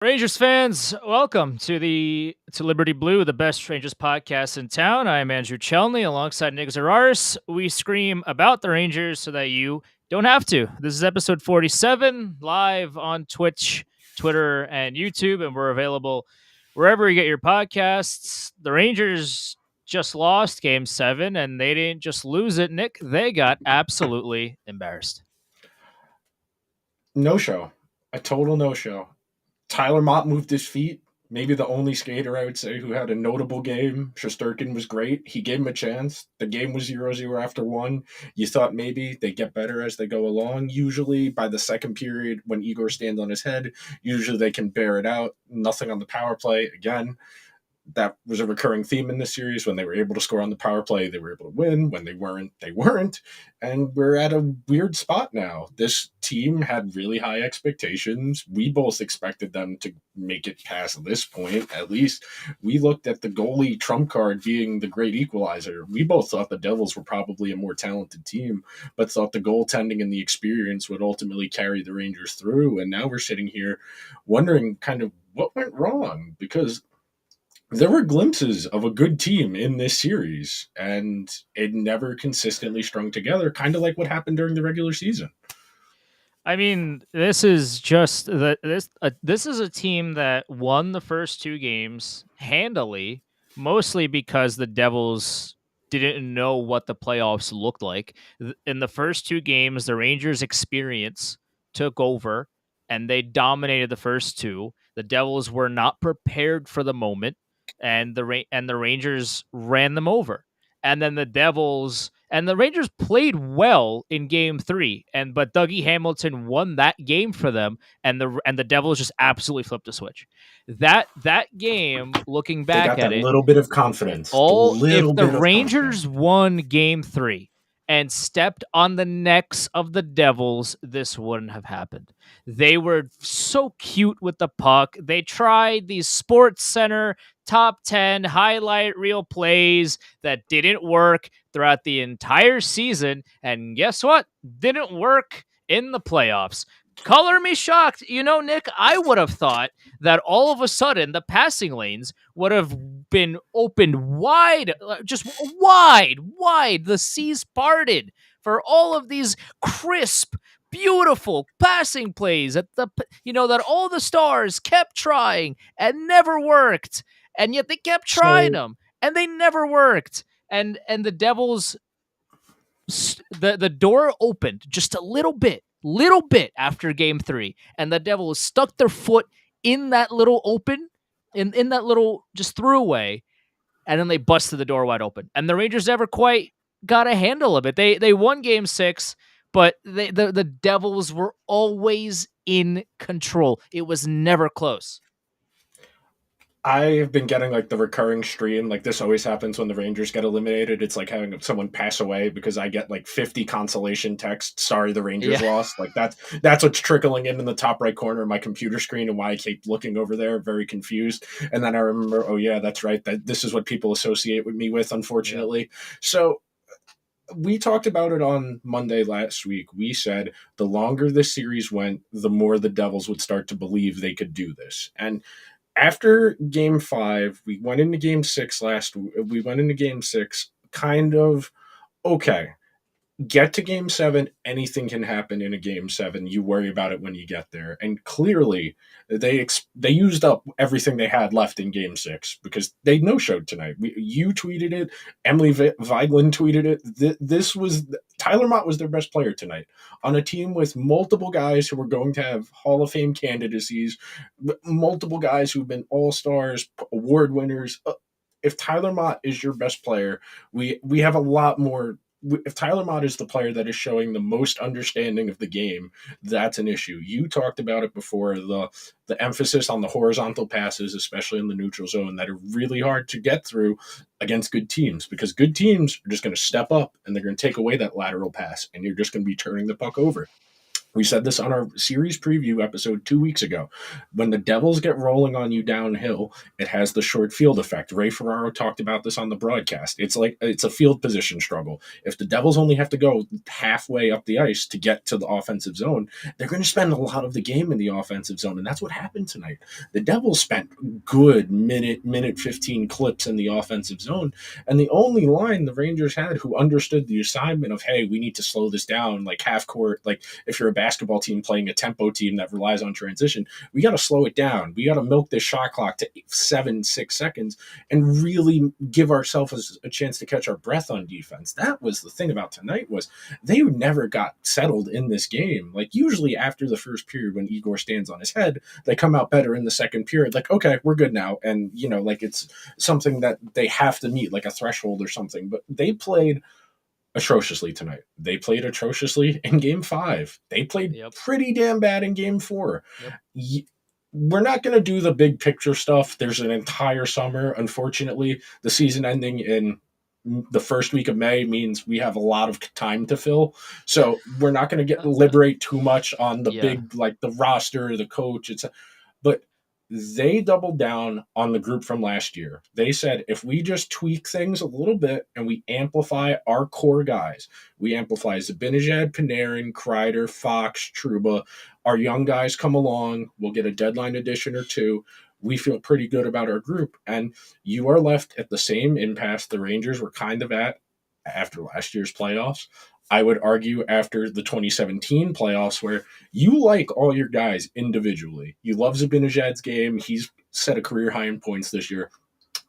Rangers fans, welcome to Liberty Blue, the best Rangers podcast in town. I am Andrew Chelney alongside Nick Zararis. We scream about the Rangers so that you don't have to. This is episode 47, live on Twitch, Twitter, and YouTube, and we're available wherever you get your podcasts. The Rangers just lost game 7, and they didn't just lose it, Nick. They got absolutely embarrassed. No show. A total no show. Tyler Mott moved his feet. Maybe the only skater I would say who had a notable game. Shesterkin was great. He gave him a chance. The game was 0-0 after one. You thought maybe they get better as they go along. Usually by the second period, when Igor stands on his head, usually they can bear it out. Nothing on the power play. Again, that was a recurring theme in this series. When they were able to score on the power play, they were able to win. When they weren't, they weren't. And we're at a weird spot now. This team had really high expectations. We both expected them to make it past this point. At least we looked at the goalie trump card being the great equalizer. We both thought the Devils were probably a more talented team, but thought the goaltending and the experience would ultimately carry the Rangers through. And now we're sitting here wondering kind of what went wrong, because there were glimpses of a good team in this series, and it never consistently strung together, kind of like what happened during the regular season. I mean, this is just this is a team that won the first two games handily, mostly because the Devils didn't know what the playoffs looked like. In the first two games, the Rangers' experience took over, and they dominated the first two. The Devils were not prepared for the moment, and the Rangers ran them over. And then the Rangers played well in game 3, but Dougie Hamilton won that game for them, and the Devils just absolutely flipped a switch. That game, looking They back got at that it, little bit of confidence, the all if little the bit of confidence. Rangers won game 3 and stepped on the necks of the Devils, this wouldn't have happened. They were so cute with the puck. They tried these Sports Center top 10 highlight reel plays that didn't work throughout the entire season. And guess what? Didn't work in the playoffs. Color me shocked. You know, Nick, I would have thought that all of a sudden the passing lanes would have been opened wide, just wide. The seas parted for all of these crisp, beautiful passing plays that all the stars kept trying and never worked, and yet they kept trying So them and they never worked. And the Devils, the door opened just a little bit after game 3, and the Devils stuck their foot in that little open, in that little just throughway, and then they busted the door wide open. And the Rangers never quite got a handle of it. They won game 6, but the Devils were always in control. It was never close. I have been getting like the recurring stream. Like this always happens when the Rangers get eliminated. It's like having someone pass away, because I get like 50 consolation texts. Sorry, the Rangers Yeah. lost. Like that's what's trickling in the top right corner of my computer screen, and why I keep looking over there, very confused. And then I remember, oh yeah, that's right. That this is what people associate with me with, unfortunately. So we talked about it on Monday last week. We said the longer this series went, the more the Devils would start to believe they could do this. And after game 5, we went into game 6 we went into game 6 kind of okay. Get to game 7, anything can happen in a game 7. You worry about it when you get there. And clearly they used up everything they had left in game 6, because they no-showed tonight. You tweeted it, Emily Vigeland tweeted it. This was Tyler Mott was their best player tonight on a team with multiple guys who were going to have Hall of Fame candidacies, multiple guys who've been all-stars, award winners. If Tyler Mott is your best player, we have a lot more. If Tyler Mott is the player that is showing the most understanding of the game, that's an issue. You talked about it before, the emphasis on the horizontal passes, especially in the neutral zone, that are really hard to get through against good teams, because good teams are just going to step up and they're going to take away that lateral pass, and you're just going to be turning the puck over. We said this on our series preview episode 2 weeks ago. When the Devils get rolling on you downhill, it has the short field effect. Ray Ferraro talked about this on the broadcast. It's a field position struggle. If the Devils only have to go halfway up the ice to get to the offensive zone, they're going to spend a lot of the game in the offensive zone, and that's what happened tonight. The Devils spent good minute 15 clips in the offensive zone, and the only line the Rangers had who understood the assignment of, hey, we need to slow this down, like half court, like if you're a basketball team playing a tempo team that relies on transition, we got to slow it down. We got to milk this shot clock to 7, 6 seconds and really give ourselves a chance to catch our breath on defense. That was the thing about tonight, was they never got settled in this game. Like usually after the first period, when Igor stands on his head, they come out better in the second period. Like, okay, we're good now. And, like it's something that they have to meet, like a threshold or something. But they played atrociously tonight. They played atrociously in game 5. They played pretty damn bad in game 4. We're not going to do the big picture stuff. There's an entire summer. Unfortunately, the season ending in the first week of May means we have a lot of time to fill. So we're not going to liberate too much on the big, like the roster, the coach. But they doubled down on the group from last year. They said, if we just tweak things a little bit and we amplify our core guys, we amplify Zibanejad, Panarin, Kreider, Fox, Trouba, our young guys come along, we'll get a deadline edition or two. We feel pretty good about our group. And you are left at the same impasse the Rangers were kind of at after last year's playoffs. I would argue after the 2017 playoffs, where you like all your guys individually. You love Zibanejad's game. He's set a career high in points this year.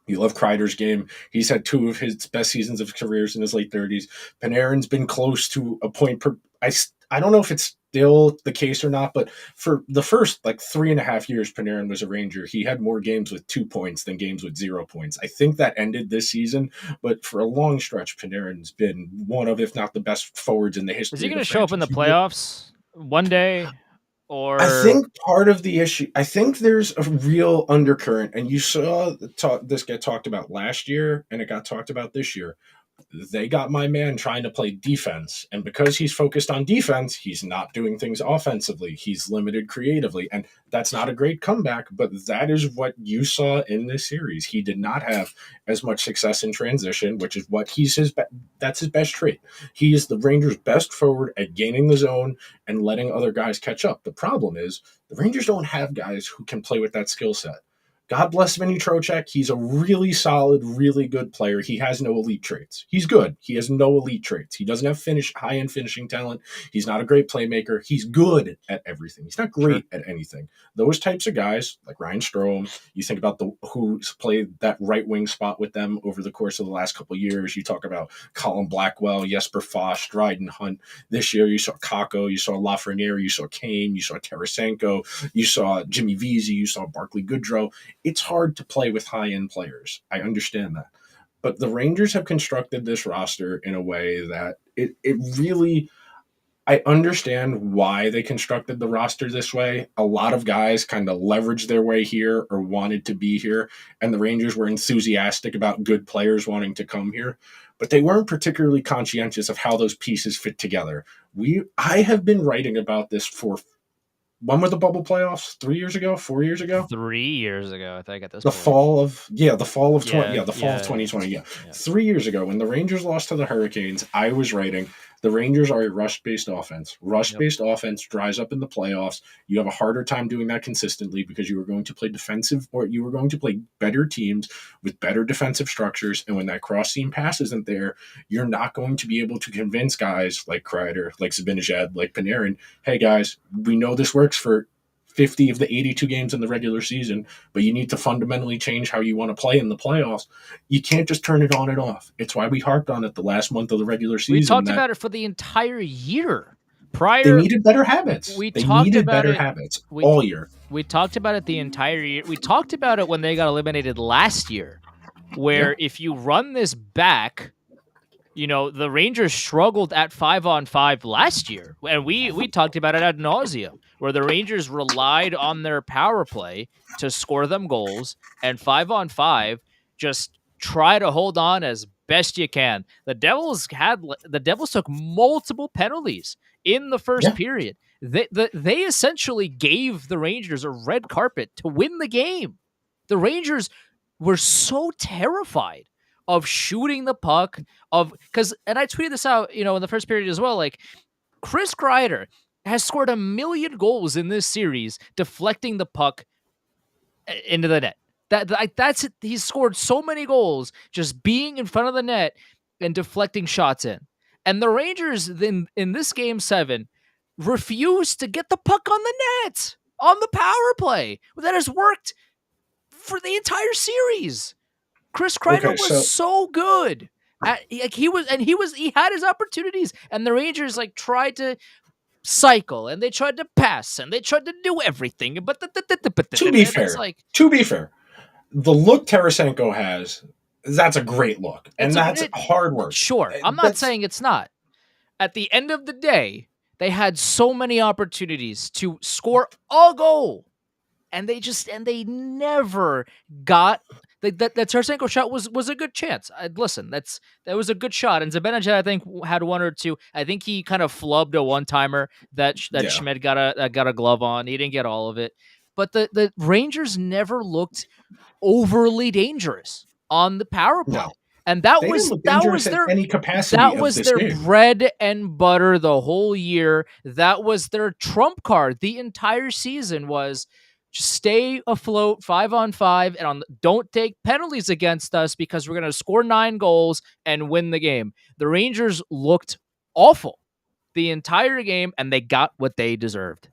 You love Kreider's game. He's had 2 of his best seasons of his careers in his late 30s. Panarin's been close to a point per. I don't know if it's still the case or not, but for the first 3.5 years Panarin was a Ranger, he had more games with 2 points than games with 0 points. I think that ended this season, but for a long stretch, Panarin's been one of, if not the best forwards in the history. Is he going to show up in the playoffs one day? Or I think part of the issue, I think there's a real undercurrent, and you saw this get talked about last year, and it got talked about this year. They got my man trying to play defense, and because he's focused on defense, he's not doing things offensively. He's limited creatively, and that's not a great comeback, but that is what you saw in this series. He did not have as much success in transition, which is what that's his best trait. He is the Rangers' best forward at gaining the zone and letting other guys catch up. The problem is the Rangers don't have guys who can play with that skill set. God bless Vinny Trocheck. He's a really solid, really good player. He has no elite traits. He's good. He has no elite traits. He doesn't have high-end finishing talent. He's not a great playmaker. He's good at everything. He's not great at anything. Those types of guys, like Ryan Strome, you think about who's played that right wing spot with them over the course of the last couple of years. You talk about Colin Blackwell, Jesper Foss, Dryden Hunt. This year you saw Kakko, you saw Lafreniere, you saw Kane, you saw Tarasenko, you saw Jimmy Vesey, you saw Barclay Goodrow. It's hard to play with high-end players. I understand that. But the Rangers have constructed this roster in a way that it really, I understand why they constructed the roster this way. A lot of guys kind of leveraged their way here or wanted to be here, and the Rangers were enthusiastic about good players wanting to come here, but they weren't particularly conscientious of how those pieces fit together. I have been writing about this for when were the bubble playoffs? 3 years ago? 4 years ago? 3 years ago, I think, at this the point. fall of 2020. Yeah. 3 years ago, when the Rangers lost to the Hurricanes, I was writing, the Rangers are a rush-based offense. Rush-based offense dries up in the playoffs. You have a harder time doing that consistently because you are going to play defensive, or you are going to play better teams with better defensive structures. And when that cross-seam pass isn't there, you're not going to be able to convince guys like Kreider, like Zibanejad, like Panarin, hey guys, we know this works for 50 of the 82 games in the regular season, but you need to fundamentally change how you want to play in the playoffs. You can't just turn it on and off. It's why we harped on it the last month of the regular season. We talked about it for the entire year. They needed better habits. Habits all year. We talked about it the entire year. We talked about it when they got eliminated last year, where if you run this back, the Rangers struggled at 5-on-5 last year. And we talked about it ad nauseum, where the Rangers relied on their power play to score them goals, and 5-on-5 just try to hold on as best you can. The Devils took multiple penalties in the first Yeah. period. They essentially gave the Rangers a red carpet to win the game. The Rangers were so terrified of shooting the puck, and I tweeted this out, in the first period as well. Like, Chris Kreider has scored 1,000,000 goals in this series, deflecting the puck into the net. That's it. He's scored so many goals just being in front of the net and deflecting shots in. And the Rangers then in this game 7 refused to get the puck on the net on the power play. That has worked for the entire series. Chris Kreider Okay, was so so good. He had his opportunities, and the Rangers tried to cycle, and they tried to pass, and they tried to do everything. But to be it's fair, like the look Tarasenko has, that's a great look, and that's hard work. Sure, I'm not saying it's not. At the end of the day, they had so many opportunities to score a goal, and they never got that Tarasenko shot was a good chance. Listen, that was a good shot, and Zibanejad I think had one or two. I think he kind of flubbed a one timer that Schmidt got a glove on. He didn't get all of it, but the Rangers never looked overly dangerous on the power play. No, And they didn't look dangerous in any capacity of this their game. bread and butter the whole year. That was their trump card the entire season was just stay afloat 5-on-5 and don't take penalties against us because we're going to score 9 goals and win the game. The Rangers looked awful the entire game, and they got what they deserved.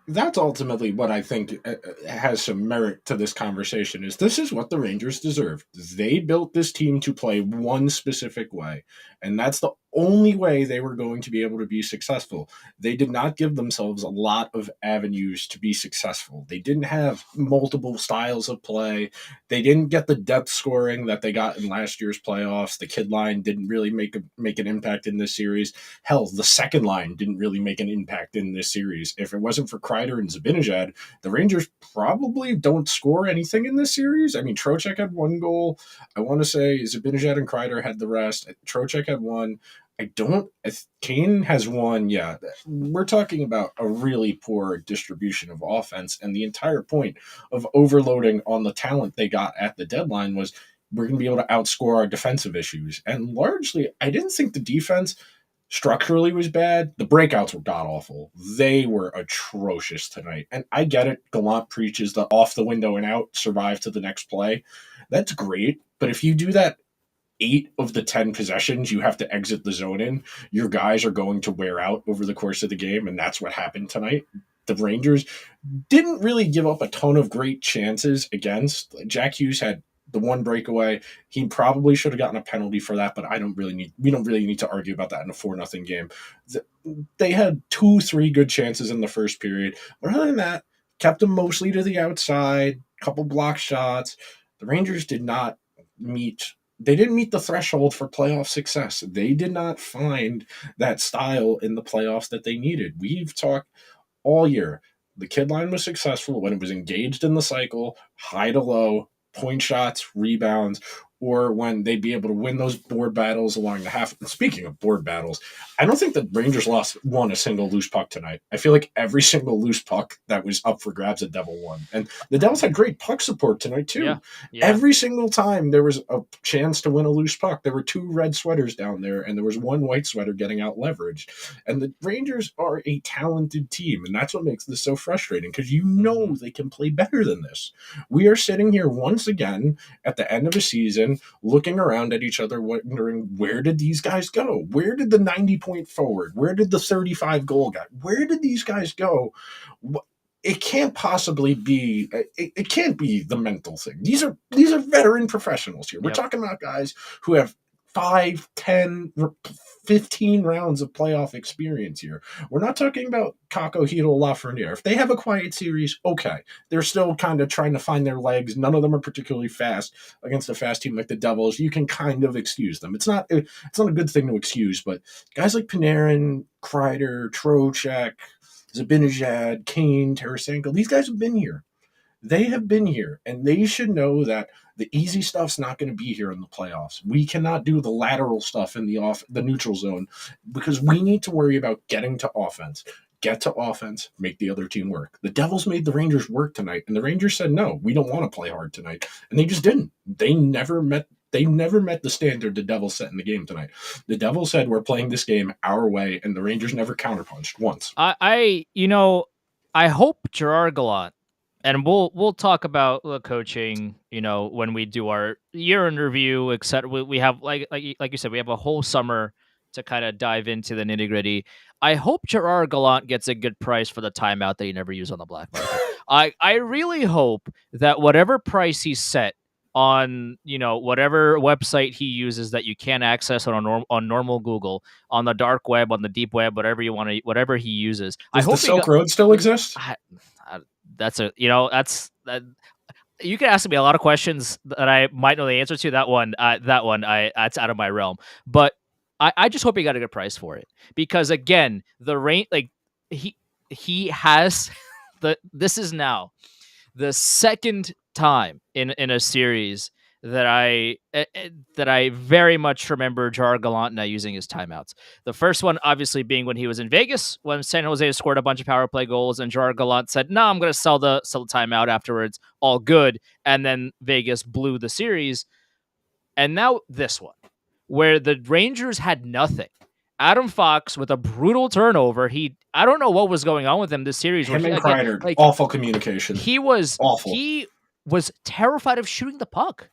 That's ultimately what I think has some merit to this conversation. This is what the Rangers deserved. They built this team to play one specific way, and that's the only way they were going to be able to be successful. They did not give themselves a lot of avenues to be successful. They didn't have multiple styles of play. They didn't get the depth scoring that they got in last year's playoffs. The kid line didn't really make an impact in this series. Hell, the second line didn't really make an impact in this series. If it wasn't for Kreider and Zibanejad, the Rangers probably don't score anything in this series. I mean, Trocheck had 1 goal. I want to say Zibanejad and Kreider had the rest. Trocheck had 1. Kane has 1. Yeah, we're talking about a really poor distribution of offense, and the entire point of overloading on the talent they got at the deadline was we're going to be able to outscore our defensive issues. And largely, I didn't think the defense structurally was bad. The breakouts were god awful. They were atrocious tonight. And I get it. Gallant preaches the off the window and out, survive to the next play. That's great. But if you do that 8 of the 10 possessions you have to exit the zone in, your guys are going to wear out over the course of the game, and that's what happened tonight. The Rangers didn't really give up a ton of great chances against. Jack Hughes had the 1 breakaway. He probably should have gotten a penalty for that, but we don't really need to argue about that in a 4-0 game. They had 2-3 good chances in the first period. But other than that, kept them mostly to the outside, couple block shots. The Rangers didn't meet the threshold for playoff success. They did not find that style in the playoffs that they needed. We've talked all year. The kid line was successful when it was engaged in the cycle, high to low, point shots, rebounds, or when they'd be able to win those board battles along the half. Speaking of board battles, I don't think the Rangers won a single loose puck tonight. I feel like every single loose puck that was up for grabs, the Devil won. And the Devils had great puck support tonight, too. Yeah. Every single time there was a chance to win a loose puck, there were 2 red sweaters down there, and there was 1 white sweater getting out leveraged. And the Rangers are a talented team, and that's what makes this so frustrating, because they can play better than this. We are sitting here once again at the end of a season looking around at each other wondering, where did these guys go? Where did the 90-point forward? Where did the 35-goal guy? Where did these guys go? It can't possibly be. It can't be the mental thing. These are veteran professionals here. We're talking about guys who have 5, 10, 15 rounds of playoff experience here. We're not talking about Kakko, Hito, Lafreniere. If they have a quiet series, okay. They're still kind of trying to find their legs. None of them are particularly fast against a fast team like the Devils. You can kind of excuse them. It's not a good thing to excuse, but guys like Panarin, Kreider, Trocheck, Zibanejad, Kane, Tarasenko, these guys have been here. They have been here, and they should know that the easy stuff's not going to be here in the playoffs. We cannot do the lateral stuff in the neutral zone because we need to worry about getting to offense. Get to offense, make the other team work. The Devils made the Rangers work tonight, and the Rangers said, no, we don't want to play hard tonight. And they just didn't. They never met the standard the Devils set in the game tonight. The Devils said we're playing this game our way, and the Rangers never counterpunched once. I hope Gerard Gallant, and we'll talk about the coaching, when we do our year in review, etc. We have like you said, we have a whole summer to kind of dive into the nitty gritty. I hope Gerard Gallant gets a good price for the timeout that he never used on the black market. I really hope that whatever price he set on whatever website he uses that you can't access on normal Google, on the dark web, on the deep web, whatever you want to, whatever he uses. I Does the hope Silk Road still exist? that's a that's that. You can ask me a lot of questions that I might know the answer to. That one, that's out of my realm. But I just hope he got a good price for it, because again, the rain, like he has this is now the second time in a series that I very much remember Gerard Gallant not using his timeouts. The first one, obviously, being when he was in Vegas, when San Jose scored a bunch of power play goals, and Gerard Gallant said, "No, I'm going to sell the timeout afterwards. All good." And then Vegas blew the series. And now this one, where the Rangers had nothing. Adam Fox with a brutal turnover. I don't know what was going on with him this series. Him and Kreider, awful communication. He was awful. He was terrified of shooting the puck.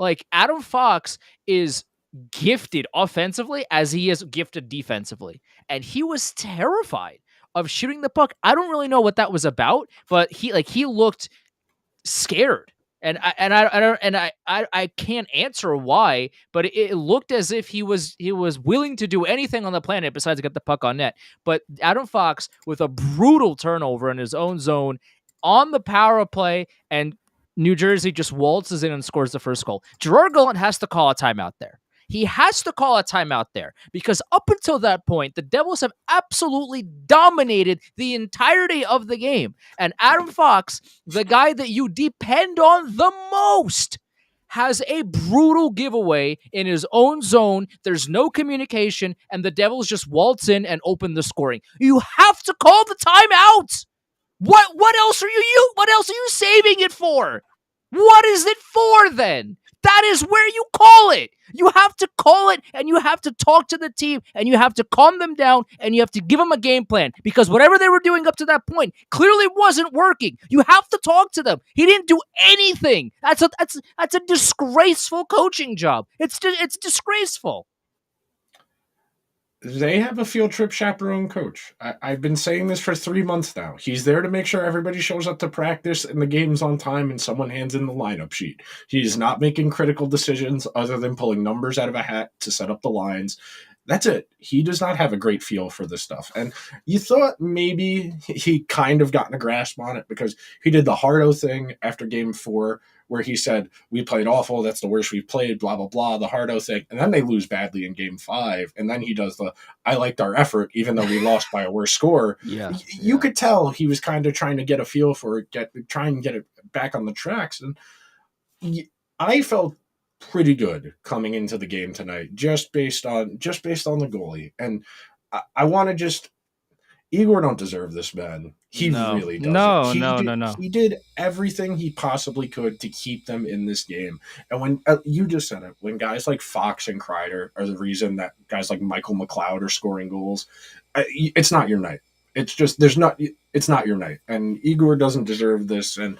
Like, Adam Fox is gifted offensively as he is gifted defensively, and he was terrified of shooting the puck. I don't really know what that was about, but he looked scared. And I can't answer why, but it looked as if he was willing to do anything on the planet besides get the puck on net. But Adam Fox with a brutal turnover in his own zone on the power play, and New Jersey just waltzes in and scores the first goal. Gerard Gallant has to call a timeout there. He has to call a timeout there, because up until that point, the Devils have absolutely dominated the entirety of the game. And Adam Fox, the guy that you depend on the most, has a brutal giveaway in his own zone. There's no communication, and the Devils just waltz in and open the scoring. You have to call the timeout. What else are you saving it for? What is it for then? That is where you call it. You have to call it, and you have to talk to the team, and you have to calm them down, and you have to give them a game plan, because whatever they were doing up to that point clearly wasn't working. You have to talk to them. He didn't do anything. That's a disgraceful coaching job. It's disgraceful. They have a field trip chaperone coach. I've been saying this for 3 months now. He's there to make sure everybody shows up to practice and the game's on time and someone hands in the lineup sheet. He is not making critical decisions other than pulling numbers out of a hat to set up the lines. That's it. He does not have a great feel for this stuff. And you thought maybe he kind of gotten a grasp on it, because he did the Hardo thing after game 4, where he said, we played awful, that's the worst we've played, blah, blah, blah, the Hardo thing. And then they lose badly in game 5. And then he does I liked our effort, even though we lost by a worse score. You could tell he was kind of trying to get a feel for it, try and get it back on the tracks. And I felt pretty good coming into the game tonight, just based on the goalie. And I want to just, Igor don't deserve this, man. He really doesn't. No. He did everything he possibly could to keep them in this game. And when you just said it, when guys like Fox and Kreider are the reason that guys like Michael McLeod are scoring goals, it's not your night. It's just it's not your night. And Igor doesn't deserve this. And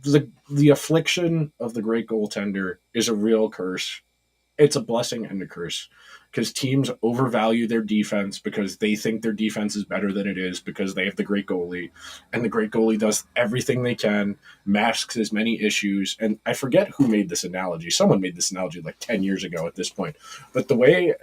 the affliction of the great goaltender is a real curse. It's a blessing and a curse, because teams overvalue their defense because they think their defense is better than it is, because they have the great goalie, and the great goalie does everything they can, masks as many issues. And I forget who made this analogy. Someone made this analogy like 10 years ago at this point. But the way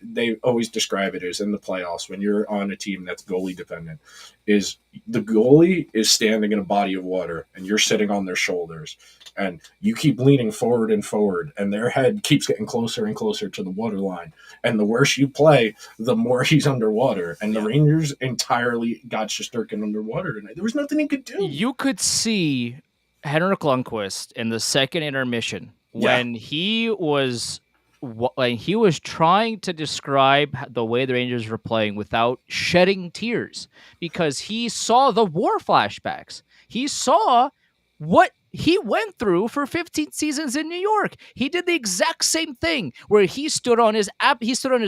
they always describe it is, in the playoffs, when you're on a team that's goalie dependent, is the goalie is standing in a body of water and you're sitting on their shoulders, and you keep leaning forward and forward, and their head keeps getting closer and closer to the water line. And the worse you play, the more he's underwater. And the Yeah. Rangers entirely got Shesterkin underwater tonight. There was nothing he could do. You could see Henrik Lundqvist in the second intermission Yeah. when he was trying to describe the way the Rangers were playing without shedding tears, because he saw the war flashbacks. He saw what he went through for 15 seasons in New York. He did the exact same thing where he stood on his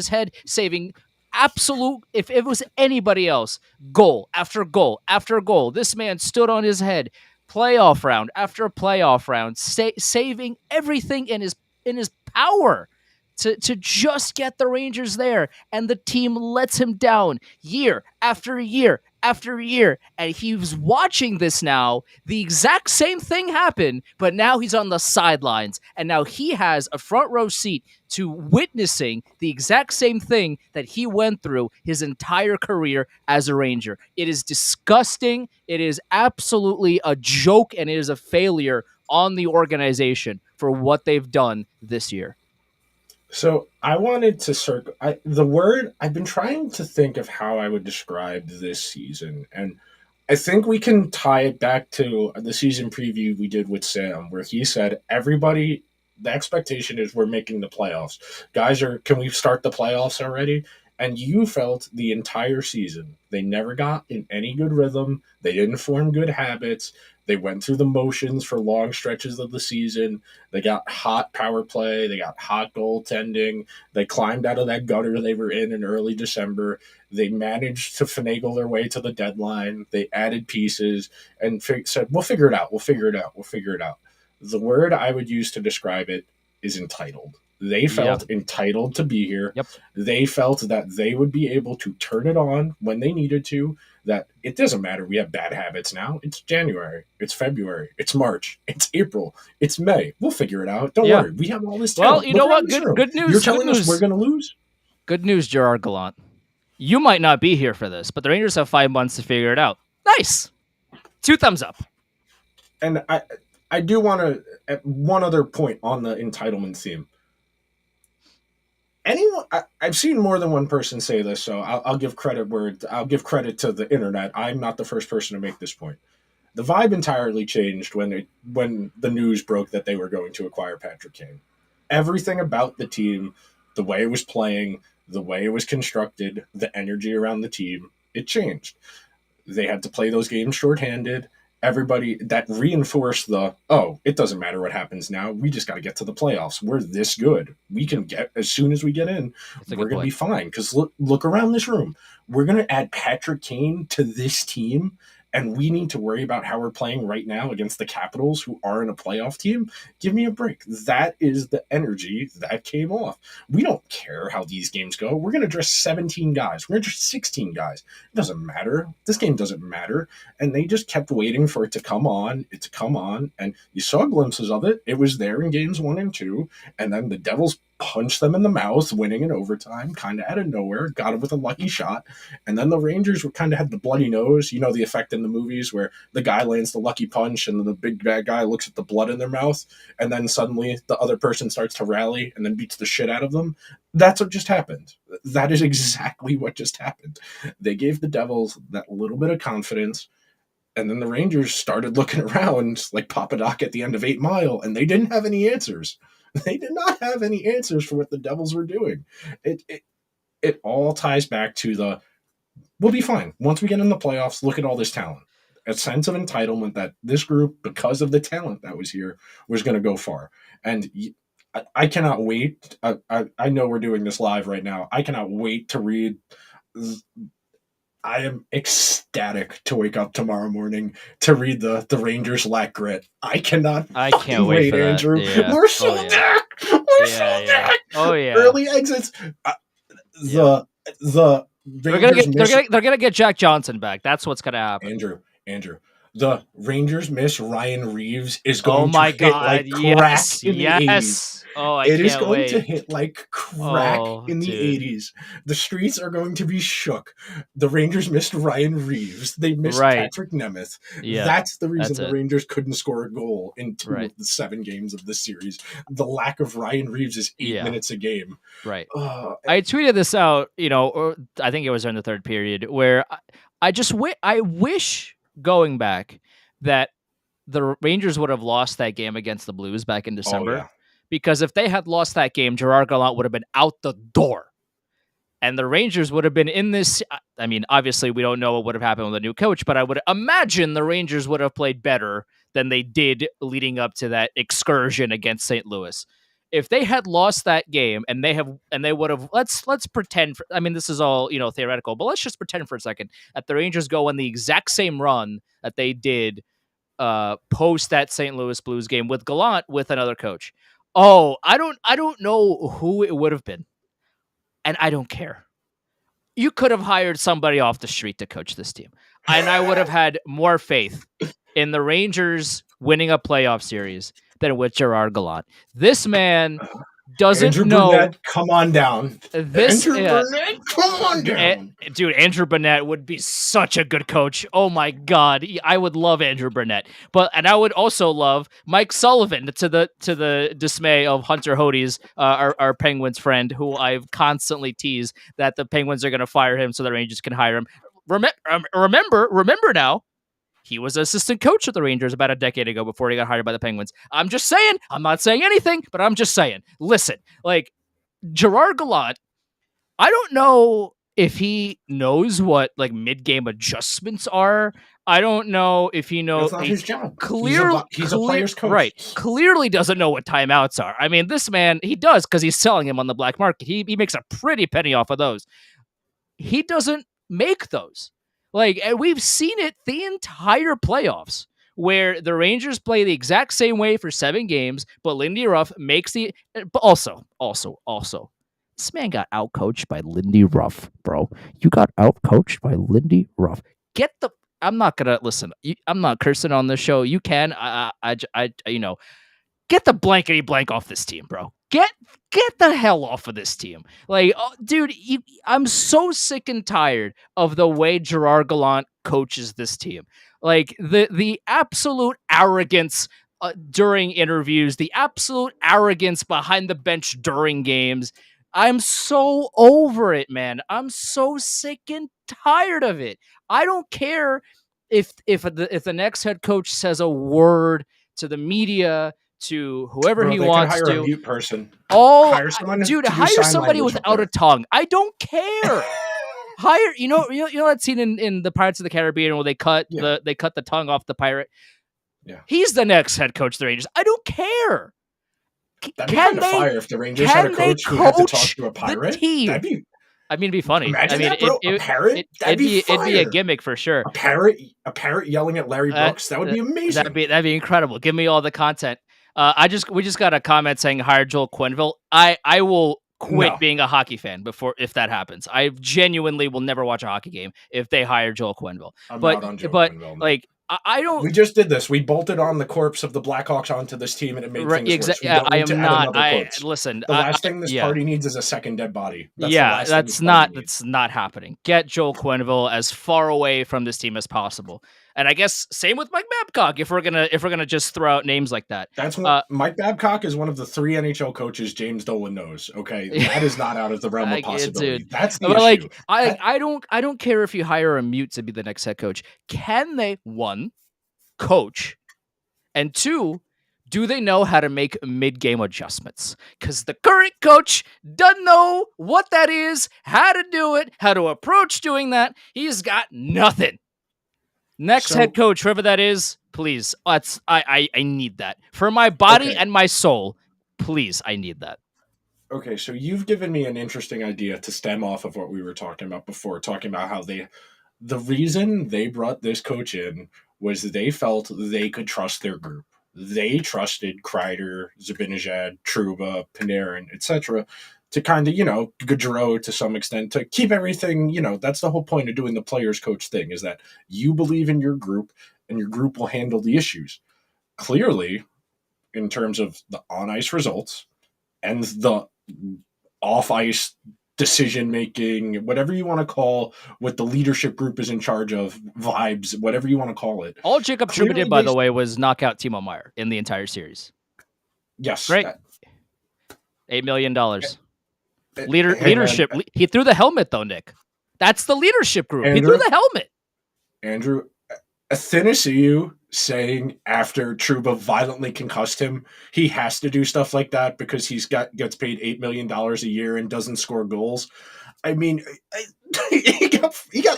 head saving absolute, if it was anybody else, goal after goal after goal. This man stood on his head, playoff round after playoff round, saving everything in his power to just get the Rangers there, and the team lets him down year after year after year. And he's watching this now, the exact same thing happen, but now he's on the sidelines, and now he has a front row seat to witnessing the exact same thing that he went through his entire career as a Ranger. It is disgusting. It is absolutely a joke, and it is a failure on the organization for what they've done this year. So I wanted to circle the word. I've been trying to think of how I would describe this season, and I think we can tie it back to the season preview we did with Sam, where he said everybody. The expectation is we're making the playoffs. Guys, can we start the playoffs already? And you felt the entire season they never got in any good rhythm. They didn't form good habits. They went through the motions for long stretches of the season. They got hot power play. They got hot goaltending. They climbed out of that gutter they were in early December. They managed to finagle their way to the deadline. They added pieces and said, we'll figure it out. We'll figure it out. We'll figure it out. The word I would use to describe it is entitled. They felt entitled to be here. Yep. They felt that they would be able to turn it on when they needed to, that it doesn't matter. We have bad habits now. It's January. It's February. It's March. It's April. It's May. We'll figure it out. Don't worry. We have all this talent. Well, you know what? Good news. You're telling us we're going to lose? Good news, Gerard Gallant. You might not be here for this, but the Rangers have 5 months to figure it out. Nice. 2 thumbs up. And I do want to, at one other point on the entitlement theme. I've seen more than one person say this, so I'll give credit I'll give credit to the internet. I'm not the first person to make this point. The vibe entirely changed when the news broke that they were going to acquire Patrick Kane. Everything about the team, the way it was playing, the way it was constructed, the energy around the team, it changed. They had to play those games shorthanded. Everybody that reinforced it doesn't matter what happens now. We just got to get to the playoffs. We're this good. We can get, as soon as we get in, we're going to be fine. Because look around this room. We're going to add Patrick Kane to this team, and we need to worry about how we're playing right now against the Capitals, who are in a playoff team. Give me a break. That is the energy that came off. We don't care how these games go. We're going to dress 17 guys. We're going to dress 16 guys. It doesn't matter. This game doesn't matter. And they just kept waiting for it to come on. And you saw glimpses of it. It was there in games 1 and 2. And then the Devils punched them in the mouth, winning in overtime, kind of out of nowhere, got it with a lucky shot. And then the Rangers were kind of had the bloody nose. You know the effect in the movies where the guy lands the lucky punch and then the big bad guy looks at the blood in their mouth, and then suddenly the other person starts to rally and then beats the shit out of them. That's what just happened. That is exactly what just happened. They gave the Devils that little bit of confidence, and then the Rangers started looking around like Papa Doc at the end of 8 Mile, and they didn't have any answers. They did not have any answers for what the Devils were doing. It all ties back to we'll be fine. Once we get in the playoffs, look at all this talent. A sense of entitlement that this group, because of the talent that was here, was going to go far. And I cannot wait. I know we're doing this live right now. I cannot wait to read. I am ecstatic to wake up tomorrow morning to read the Rangers lack grit. I can't wait, for Andrew. That. Yeah. We're so decked. We're so decked. Oh yeah. Early exits. The they're gonna get Jack Johnson back. That's what's gonna happen. Andrew. The Rangers miss Ryan Reeves is going to hit like crack in the 80s. Oh, I It is can't going to wait. hit like crack Oh, in the dude. 80s. The streets are going to be shook. The Rangers missed Ryan Reeves. They missed Right. Patrick Nemeth. Yeah. That's the reason That's the it. Rangers couldn't score a goal in 2 Right. of the 7 games of this series. The lack of Ryan Reeves is 8 Yeah. minutes a game. Right. Uh, I tweeted this out, or I think it was during the third period, where I just I wish going back that the Rangers would have lost that game against the Blues back in oh, December, yeah. because if they had lost that game, Gerard Gallant would have been out the door. And the Rangers would have been in this. I mean, obviously, we don't know what would have happened with a new coach, but I would imagine the Rangers would have played better than they did leading up to that excursion against St. Louis. If they had lost that game and they would have, let's pretend for, I mean, this is all, theoretical, but let's just pretend for a second that the Rangers go on the exact same run that they did post that St. Louis Blues game with Gallant with another coach. Oh, I don't know who it would have been, and I don't care. You could have hired somebody off the street to coach this team, and I would have had more faith in the Rangers winning a playoff series than with Gerard Gallant. This man doesn't Andrew know Burnett, come on down. this. Andrew Burnett, come on down. Dude, Andrew Burnett would be such a good coach. Oh my God, I would love Andrew Burnett, and I would also love Mike Sullivan, to the dismay of Hunter Hodes, our Penguins friend, who I've constantly teased that the Penguins are going to fire him so the Rangers can hire him. Remember now, he was assistant coach of the Rangers about a decade ago before he got hired by the Penguins. I'm just saying. I'm not saying anything, but I'm just saying. Listen, like Gerard Gallant, I don't know if he knows what like mid-game adjustments are. I don't know if he knows. That's not his job. He's a Clear, player's coach. right? Clearly doesn't know what timeouts are. I mean, this man, he does, because he's selling him on the black market. He makes a pretty penny off of those. He doesn't make those. Like, and we've seen it the entire playoffs, where the Rangers play the exact same way for 7 games, but Lindy Ruff makes the. But also, this man got outcoached by Lindy Ruff, bro. You got outcoached by Lindy Ruff. Get the. I'm not gonna listen. I'm not cursing on this show. You can. Get the blankety blank off this team, bro. Get the hell off of this team. Like, dude, I'm so sick and tired of the way Gerard Gallant coaches this team. Like the absolute arrogance during interviews, the absolute arrogance behind the bench during games. I'm so over it, man. I'm so sick and tired of it. I don't care if the next head coach says a word to the media, to whoever Bro, he they wants could hire to. a mute person. Oh, Hire someone dude, to do hire sign somebody language up without there. a tongue. I don't care. Hire, you know that scene in the Pirates of the Caribbean where they cut the tongue off the pirate. Yeah, He's the next head coach of the Rangers. I don't care. that'd be kind of fire if the Rangers had a coach who had to talk to a pirate. That'd be. I mean, it'd be funny. Imagine I mean, that, bro. A parrot? That'd be fire. It'd be a gimmick for sure. A parrot yelling at Larry Brooks. That would be amazing. That'd be incredible. Give me all the content. We just got a comment saying hire Joel Quenneville. I will quit being a hockey fan if that happens. I genuinely will never watch a hockey game if they hire Joel Quenneville. I'm not on Joel Quenneville. Like, I don't. We just did this. We bolted on the corpse of the Blackhawks onto this team, and it made things worse. Yeah, I am not. Listen. The last thing this party needs is a second dead body. That's not happening. Get Joel Quenneville as far away from this team as possible. And I guess same with Mike Babcock. If we're gonna just throw out names like that, Mike Babcock is one of the 3 NHL coaches James Dolan knows. Okay, that is not out of the realm of possibility. Dude. That's the issue. I don't care if you hire a mute to be the next head coach. Can they, 1, coach, and 2, do they know how to make mid-game adjustments? Because the current coach doesn't know what that is, how to do it, how to approach doing that. He's got nothing. Next head coach, whoever that is, please. I need that for my body and my soul. Please, I need that. Okay, so you've given me an interesting idea to stem off of what we were talking about before, talking about how the reason they brought this coach in was they felt they could trust their group. They trusted Kreider, Zibanejad, Trouba, Panarin, etc., to kind of, Gaudreau to some extent, to keep everything, that's the whole point of doing the players coach thing, is that you believe in your group and your group will handle the issues. Clearly, in terms of the on-ice results, and the off ice decision making, whatever you want to call what the leadership group is in charge of, vibes, whatever you want to call it. All Jacob Trouba Clearly, did, by the way, was knock out Timo Meyer in the entire series. yes, Great. $8 million. Hey, Leadership. man, He threw the helmet, though, Nick. That's the leadership group. Andrew, He threw the helmet. Andrew, Athenasiu saying after Trouba violently concussed him, he has to do stuff like that because gets paid $8 million a year and doesn't score goals. I mean, he got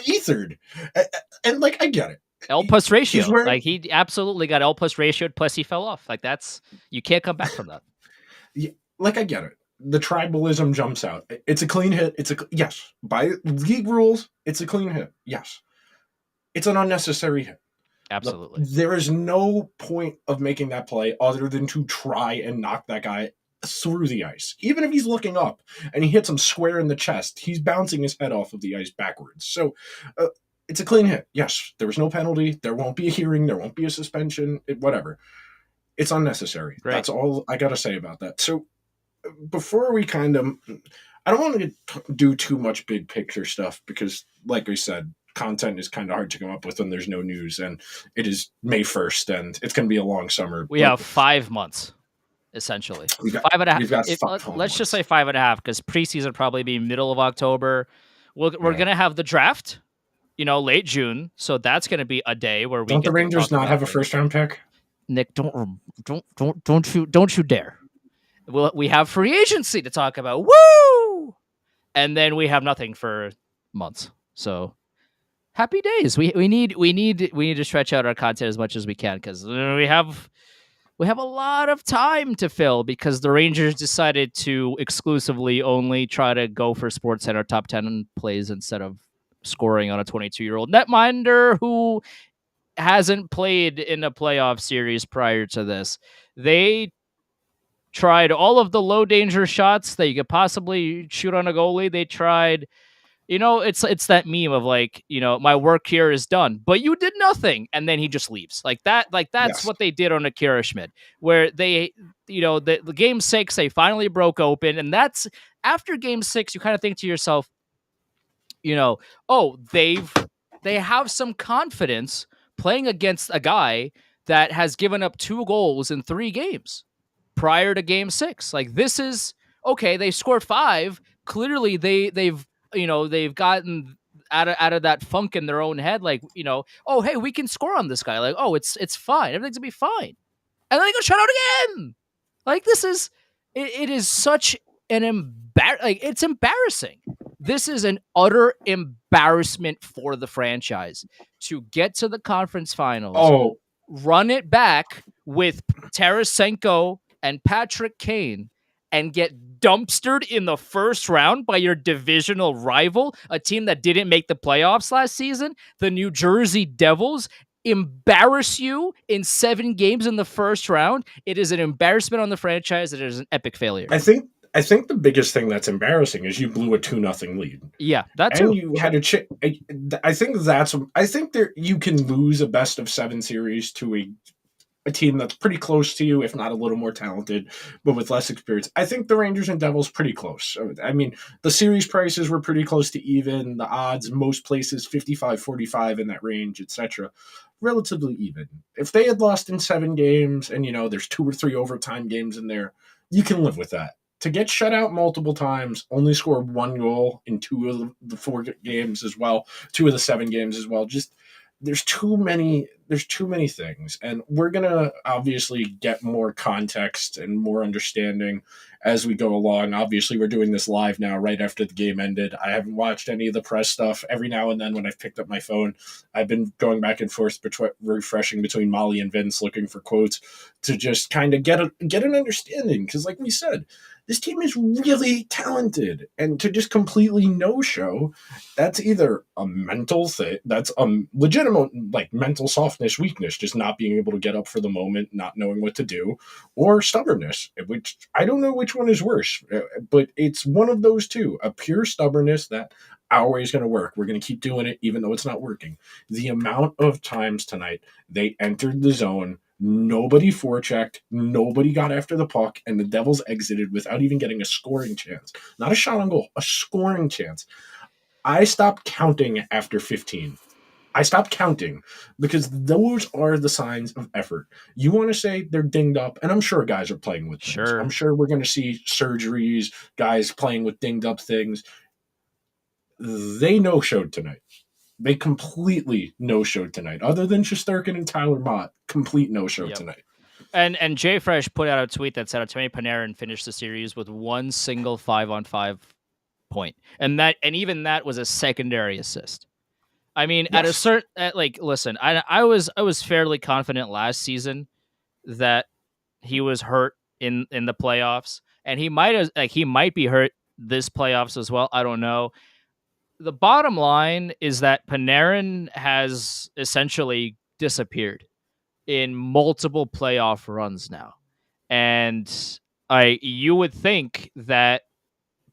ethered, and like I get it. L plus ratio. Like he absolutely got L plus ratioed. Plus he fell off. Like you can't come back from that. Yeah, like I get it. The tribalism jumps out. It's a clean hit. Yes, by league rules, it's a clean hit. Yes, it's an unnecessary hit. Absolutely. There is no point of making that play other than to try and knock that guy through the ice. Even if he's looking up and he hits him square in the chest, he's bouncing his head off of the ice backwards. So it's a clean hit. Yes, there was no penalty. There won't be a hearing. There won't be a suspension. Whatever. It's unnecessary. Right. That's all I got to say about that. So before we I don't want to do too much big picture stuff because, like we said, content is kind of hard to come up with when there's no news, and it is May 1st, and it's going to be a long summer. We have 5 months, essentially. 5.5. Let's just say 5.5, because preseason probably be middle of October. We're going to have the draft, late June, so that's going to be a day where we don't the Rangers not have a first round pick. Nick, don't you dare. We have free agency to talk about. Woo! And then we have nothing for months. So happy days. We need to stretch out our content as much as we can because we have a lot of time to fill because the Rangers decided to exclusively only try to go for SportsCenter top 10 plays instead of scoring on a 22-year-old netminder who hasn't played in a playoff series prior to this. They tried all of the low danger shots that you could possibly shoot on a goalie. They tried, it's that meme of like, my work here is done, but you did nothing. And then he just leaves like that. Like that's what they did on Akira Schmid, where they, the game 6, they finally broke open. And that's after game 6, you kind of think to yourself, they have some confidence playing against a guy that has given up 2 goals in 3 games prior to game 6. Like this is okay. They scored 5. Clearly they've gotten out of that funk in their own head. Like, oh, hey, we can score on this guy. Like, oh, it's fine. Everything's gonna be fine. And then they go shut out again. Like this is, it is such an it's embarrassing. This is an utter embarrassment for the franchise to get to the conference finals, run it back with Tarasenko and Patrick Kane, and get dumpstered in the first round by your divisional rival, a team that didn't make the playoffs last season, the New Jersey Devils, embarrass you in 7 games in the first round. It is an embarrassment on the franchise. It is an epic failure. I think the biggest thing that's embarrassing is you blew a 2-0 lead. Yeah, that's and you had I think you can lose a best of 7 series to a team that's pretty close to you, if not a little more talented, but with less experience. I think the Rangers and Devils pretty close. I mean, the series prices were pretty close to even. The odds, most places, 55-45 in that range, etc. Relatively even. If they had lost in 7 games and, there's 2 or 3 overtime games in there, you can live with that. To get shut out multiple times, only score 1 goal in 2 of the 4 games as well, 2 of the 7 games as well. Just there's too many things, and we're gonna obviously get more context and more understanding as we go along. Obviously, we're doing this live now, right after the game ended. I haven't watched any of the press stuff. Every now and then, when I've picked up my phone, I've been going back and forth, refreshing between Molly and Vince, looking for quotes to just kind of get an understanding. Because, like we said, this team is really talented, and to just completely no-show, that's either a mental thing, that's a legitimate, like, mental softness, weakness, just not being able to get up for the moment, not knowing what to do, or stubbornness, which I don't know which one is worse, but it's one of those two, a pure stubbornness that our way is going to work. We're going to keep doing it, even though it's not working. The amount of times tonight they entered the zone, Nobody forechecked, nobody got after the puck, and the Devils exited without even getting a scoring chance. Not a shot on goal, a scoring chance. I stopped counting after 15. I stopped counting because those are the signs of effort. You want to say they're dinged up, and I'm sure guys are playing with things. Sure. I'm sure we're going to see surgeries, guys playing with dinged up things. They no-showed tonight. They completely no-showed tonight. Other than Shesterkin and Tyler Mott, complete no-show tonight. And Jay Fresh put out a tweet that said Artemi Panarin finished the series with one single 5-on-5 point, and even that was a secondary assist. I mean, Yes. at a certain listen, I was fairly confident last season that he was hurt in the playoffs, and he might be hurt this playoffs as well. I don't know. The bottom line is that Panarin has essentially disappeared in multiple playoff runs now, and you would think that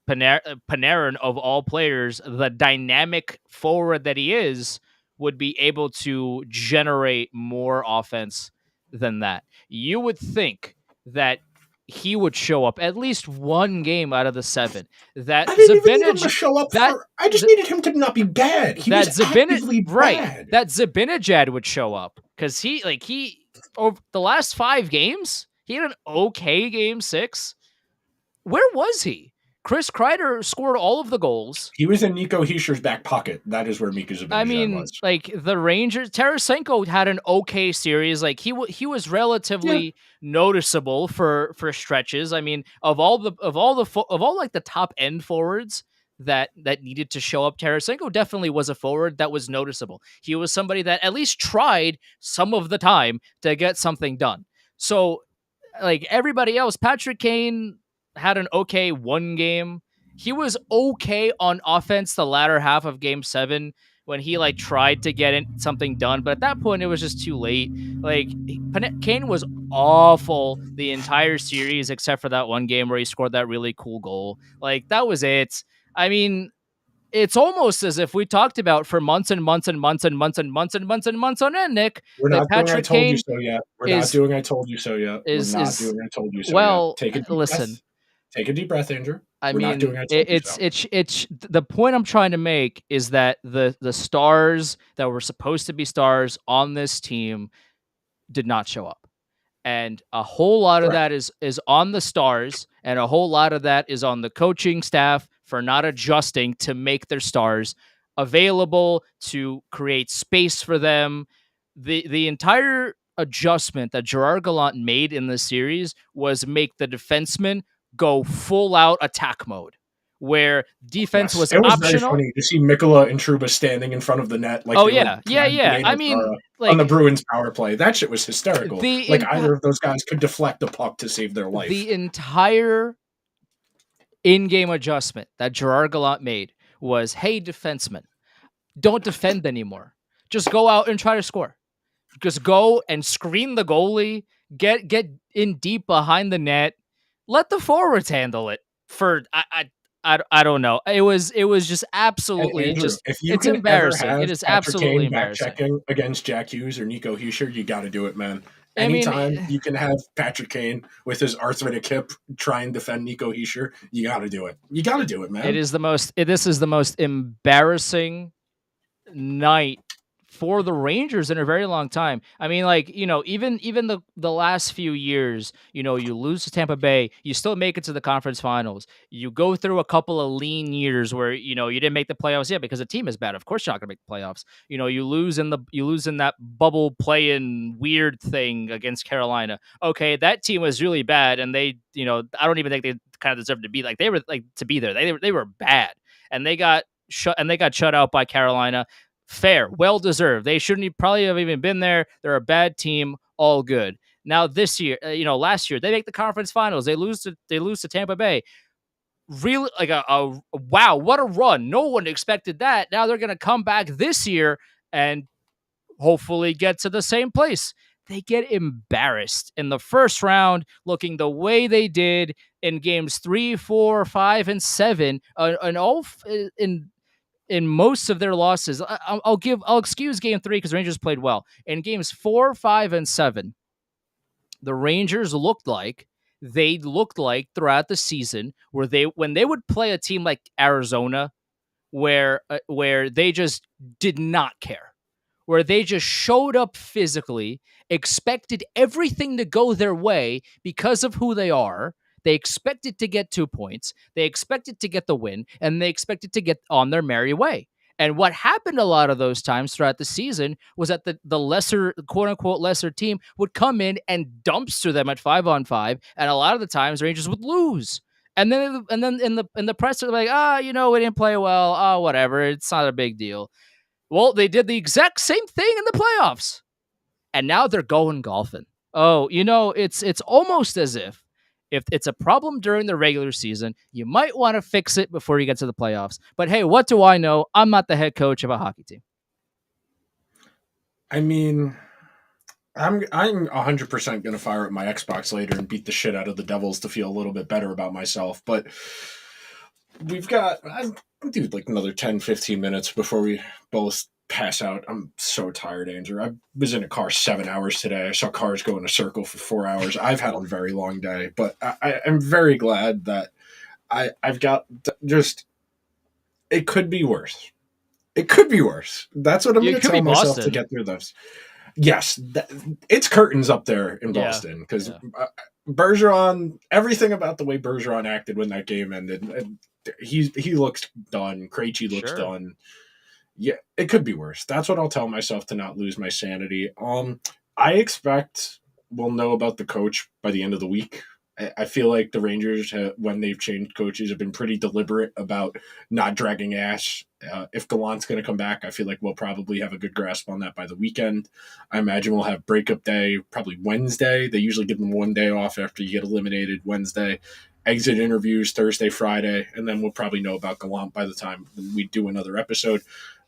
Panarin, of all players, the dynamic forward that he is, would be able to generate more offense than that. You would think that he would show up at least one game out of the 7. That I didn't even need him to show up that, I just needed him to not be bad. He was actively bad. That Zibanejad would show up because he over the last 5 games, he had an okay game 6. Where was he? Chris Kreider scored all of the goals. He was in Nico Hischier's back pocket. That is where Mika Zibanejad was. Like the Rangers, Tarasenko had an okay series. Like he was relatively noticeable for stretches. I mean, of all the top end forwards that needed to show up, Tarasenko definitely was a forward that was noticeable. He was somebody that at least tried some of the time to get something done. So, like everybody else, Patrick Kane had an okay one game. He was okay on offense the latter half of game 7 when he tried to get something done, but at that point it was just too late. Kane was awful the entire series except for that one game where he scored that really cool goal. That was it. I mean, it's almost as if we talked about for months and months and months and months and months and months and months on end, Nick. We're not doing I told you so yet. We're not doing I told you so yet. We're not doing I told you so yet. Take a deep breath. Take a deep breath, Andrew. I mean, it's the point I'm trying to make is that the stars that were supposed to be stars on this team did not show up. And a whole lot of that is on the stars, and a whole lot of that is on the coaching staff for not adjusting to make their stars available, to create space for them. The entire adjustment that Gerard Gallant made in this series was make the defensemen go full out attack mode, where defense was optional. It was very funny to see Mikkola and Trouba standing in front of the net. I mean, on the Bruins power play, that shit was hysterical. Either of those guys could deflect the puck to save their life. The entire in-game adjustment that Gerard Gallant made was, hey, defensemen, don't defend anymore. Just go out and try to score. Just go and screen the goalie, get in deep behind the net. Let the forwards handle it. I don't know. It was just absolutely Andrew, it's embarrassing. It is absolutely embarrassing. Checking against Jack Hughes or Nico Hischier, you got to do it, man. Anytime you can have Patrick Kane with his arthritic hip try and defend Nico Hischier, you got to do it. You got to do it, man. This is the most embarrassing night for the Rangers in a very long time. I mean, even the last few years, you lose to Tampa Bay, you still make it to the conference finals. You go through a couple of lean years where, you didn't make the playoffs yet because the team is bad. Of course you're not going to make the playoffs. You lose in that bubble play-in weird thing against Carolina. Okay, that team was really bad, and they, I don't even think they kind of deserved to be they were to be there. They were bad, and they got shut out by Carolina. Fair, well deserved. They shouldn't probably have even been there. They're a bad team. All good. Now this year, last year they make the conference finals. They lose to Tampa Bay. Really, wow, what a run! No one expected that. Now they're going to come back this year and hopefully get to the same place. They get embarrassed in the first round, looking the way they did in games 3, 4, 5, and 7, and all in most of their losses. I'll excuse game 3 because Rangers played well. In games 4, 5, and 7, the Rangers looked like throughout the season when they would play a team like Arizona where they just did not care, where they just showed up physically, expected everything to go their way because of who they are. They expected to get 2 points. They expected to get the win, and they expected to get on their merry way. And what happened a lot of those times throughout the season was that the lesser, quote unquote, lesser team would come in and dumpster them at 5-on-5, and a lot of the times the Rangers would lose. And then in the press they're like, we didn't play well. Oh, whatever, it's not a big deal. Well, they did the exact same thing in the playoffs, and now they're going golfing. Oh, it's almost as if it's a problem during the regular season, you might want to fix it before you get to the playoffs. But hey, what do I know? I'm not the head coach of a hockey team. I mean, I'm 100% going to fire up my Xbox later and beat the shit out of the Devils to feel a little bit better about myself. But we've got, dude, like another 10, 15 minutes before we both pass out. I'm so tired, Andrew. I was in a car 7 hours today. I saw cars go in a circle for 4 hours. I've had a very long day, but I'm very glad that I've got just, it could be worse. It could be worse. That's what I'm going to tell myself to get through this. Yes, it's curtains up there in Boston because Bergeron, everything about the way Bergeron acted when that game ended, he looks done. Krejci looks done. Yeah, it could be worse. That's what I'll tell myself to not lose my sanity. I expect we'll know about the coach by the end of the week. I feel like the Rangers, when they've changed coaches, have been pretty deliberate about not dragging ass. If Gallant's going to come back, I feel like we'll probably have a good grasp on that by the weekend. I imagine we'll have breakup day probably Wednesday. They usually give them one day off after you get eliminated Wednesday. Exit interviews Thursday, Friday, and then we'll probably know about Gallant by the time we do another episode.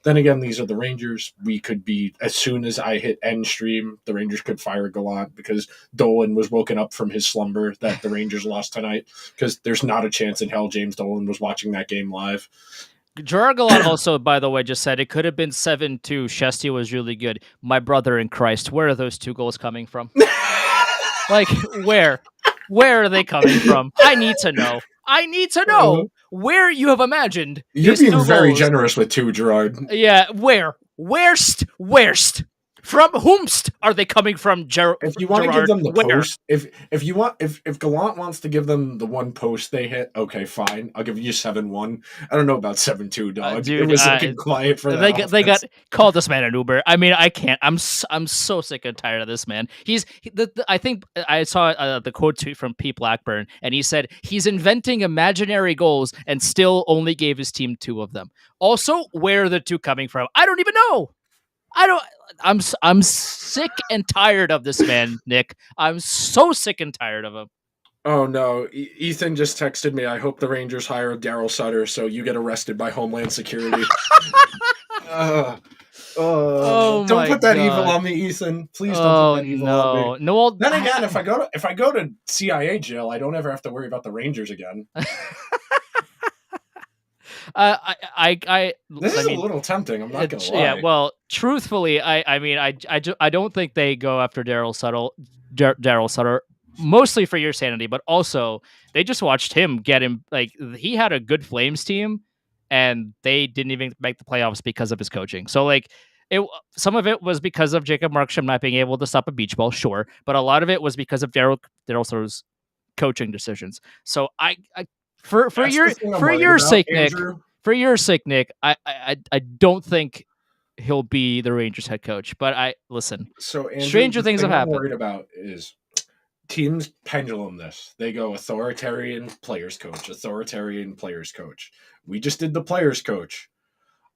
Then again, these are the Rangers. We could be, as soon as I hit end stream, the Rangers could fire Gallant because Dolan was woken up from his slumber that the Rangers lost tonight, because there's not a chance in hell James Dolan was watching that game live. Gerard Gallant also, by the way, just said it could have been 7-2. Shesty was really good. My brother in Christ, where are those 2 goals coming from? Like, where? Where are they coming from? I need to know. Where you have imagined. You're being very generous with 2, Gerard. Yeah, where? Where'st? From whomst are they coming from, Gerard? If you want to give them the post, if Gallant wants to give them the one post they hit, okay, fine. I'll give you 7-1. I don't know about 7-2, dog. Dude, it was looking quiet for that. They got called this man an Uber. I mean, I can't. I'm so sick and tired of this man. I think I saw the quote tweet from Pete Blackburn, and he said he's inventing imaginary goals and still only gave his team 2 of them. Also, where are the 2 coming from? I don't even know. I'm sick and tired of this man, Nick. I'm so sick and tired of him. Oh no, Ethan just texted me. I hope the Rangers hire Daryl Sutter so you get arrested by Homeland Security. Don't put that evil on me, Ethan. Please don't put that evil on me. No. Then again, if I go to CIA jail, I don't ever have to worry about the Rangers again. This is a little tempting. I'm not gonna lie. Yeah, well, truthfully, I don't think they go after Daryl Sutter, mostly for your sanity, but also they just watched him get him. Like, he had a good Flames team, and they didn't even make the playoffs because of his coaching. So like, some of it was because of Jacob Markstrom not being able to stop a beach ball, sure, but a lot of it was because of Daryl Sutter's coaching decisions. So For your sake, Nick, I don't think he'll be the Rangers head coach. But listen. So Andrew, stranger things have happened. What I'm worried about is teams pendulum this. They go authoritarian players coach. We just did the players coach.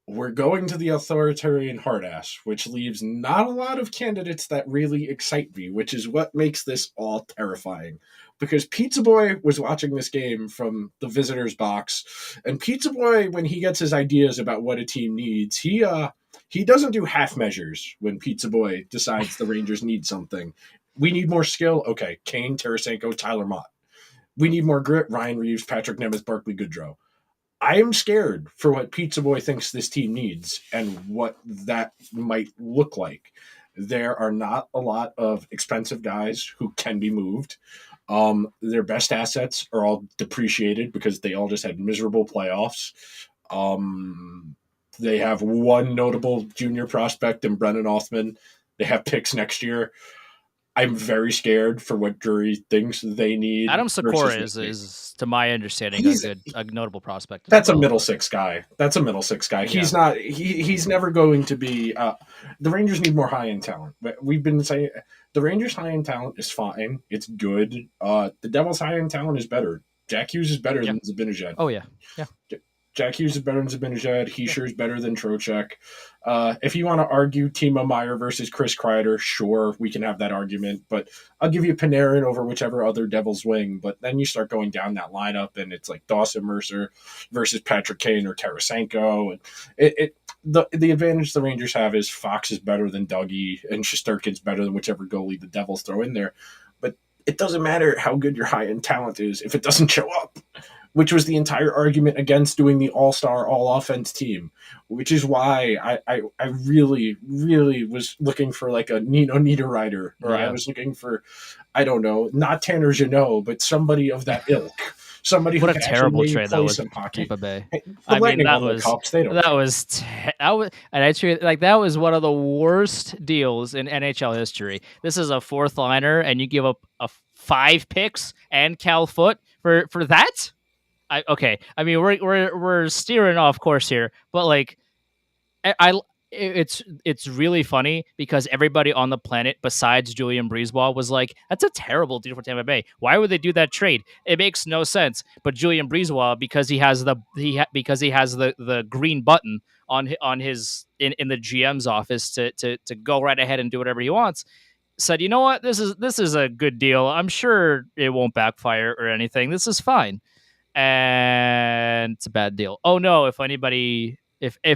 We're going to the authoritarian hard ass, which leaves not a lot of candidates that really excite me, which is what makes this all terrifying. Because Pizza Boy was watching this game from the visitor's box, and Pizza Boy, when he gets his ideas about what a team needs, he doesn't do half measures when Pizza Boy decides the Rangers need something. We need more skill. Okay, Kane, Tarasenko, Tyler Mott. We need more grit. Ryan Reeves, Patrick Nemeth, Barclay Goodrow. I am scared for what Pizza Boy thinks this team needs and what that might look like. There are not a lot of expensive guys who can be moved. Their best assets are all depreciated because they all just had miserable playoffs. Um, they have one notable junior prospect in Brennan Othman. They have picks next year. I'm very scared for what Drury thinks they need Adam versus Sikora what they. is to my understanding He's a notable prospect as that's a well. middle six guy. That's a middle six guy. Yeah. He's not. He's never going to be. The Rangers need more high end talent. But we've been saying the Rangers high end talent is fine. It's good. The Devils high end talent is better. Jack Hughes is better Yeah. than Zibanejad. Oh yeah. Yeah. Jack Hughes is better than Zibanejad. Heischer is better than Trocheck. If you want to argue Timo Meyer versus Chris Kreider, sure, we can have that argument. But I'll give you Panarin over whichever other Devil's wing. But then you start going down that lineup, and it's like Dawson Mercer versus Patrick Kane or Tarasenko. And the advantage the Rangers have is Fox is better than Dougie, and Shesterkin's better than whichever goalie the Devils throw in there. But it doesn't matter how good your high-end talent is if it doesn't show up, which was the entire argument against doing the all-star, all-offense team, which is why I really, really was looking for like a Nino Niederreiter, or I was looking for, I don't know, not Tanner Jeannot, but somebody of that ilk. Somebody who What a can terrible actually trade that play was some for hockey. Tampa Bay. Hey, the I mean, Lightning that won the was Cups. They don't that care. was that was, and I treat like that was one of the worst deals in NHL history. This is a fourth liner, and you give up a 5 picks and Cal Foot for that. Okay. I mean, we're steering off course here, but like, I it's really funny because everybody on the planet besides Julian Breezeball was like, "That's a terrible deal for Tampa Bay. Why would they do that trade? It makes no sense." But Julian Breezeball, because he has because he has the green button on his in the GM's office to go right ahead and do whatever he wants, said, "You know what? This is a good deal. I'm sure it won't backfire or anything. This is fine." And it's a bad deal. Oh no, if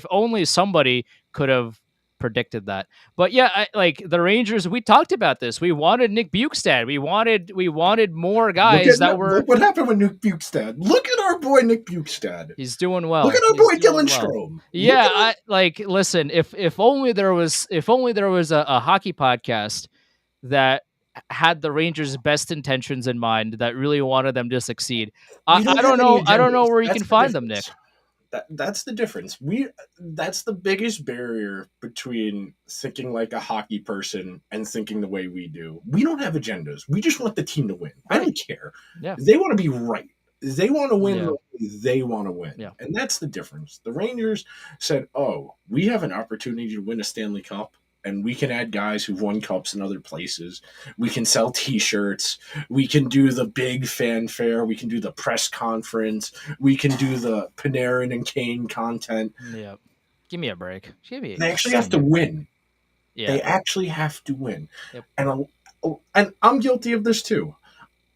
only somebody could have predicted that. But yeah, like the Rangers, we talked about this. We wanted Nick Bukestad. We wanted more guys that were. Look what happened with Nick Bukestad. Look at our boy Nick Bukestad. He's doing well. Look at our He's boy doing Dylan well. Strome. Yeah, I like listen, if only there was a hockey podcast that had the Rangers' best intentions in mind, that really wanted them to succeed. We don't have any I don't know agendas. where you That's can the find them, Nick. difference. That's the difference. That's the biggest barrier between thinking like a hockey person and thinking the way we do. We don't have agendas. We just want the team to win. I don't care. Yeah. They want to be right. They want to win. Yeah. The way they want to win. Yeah. And that's the difference. The Rangers said, "Oh, we have an opportunity to win a Stanley Cup, and we can add guys who've won cups in other places. We can sell T-shirts. We can do the big fanfare. We can do the press conference. We can do the Panarin and Kane content." Yeah. Give me a break. They actually have to win. Yeah. They actually have to win. Yep. And I'm guilty of this too.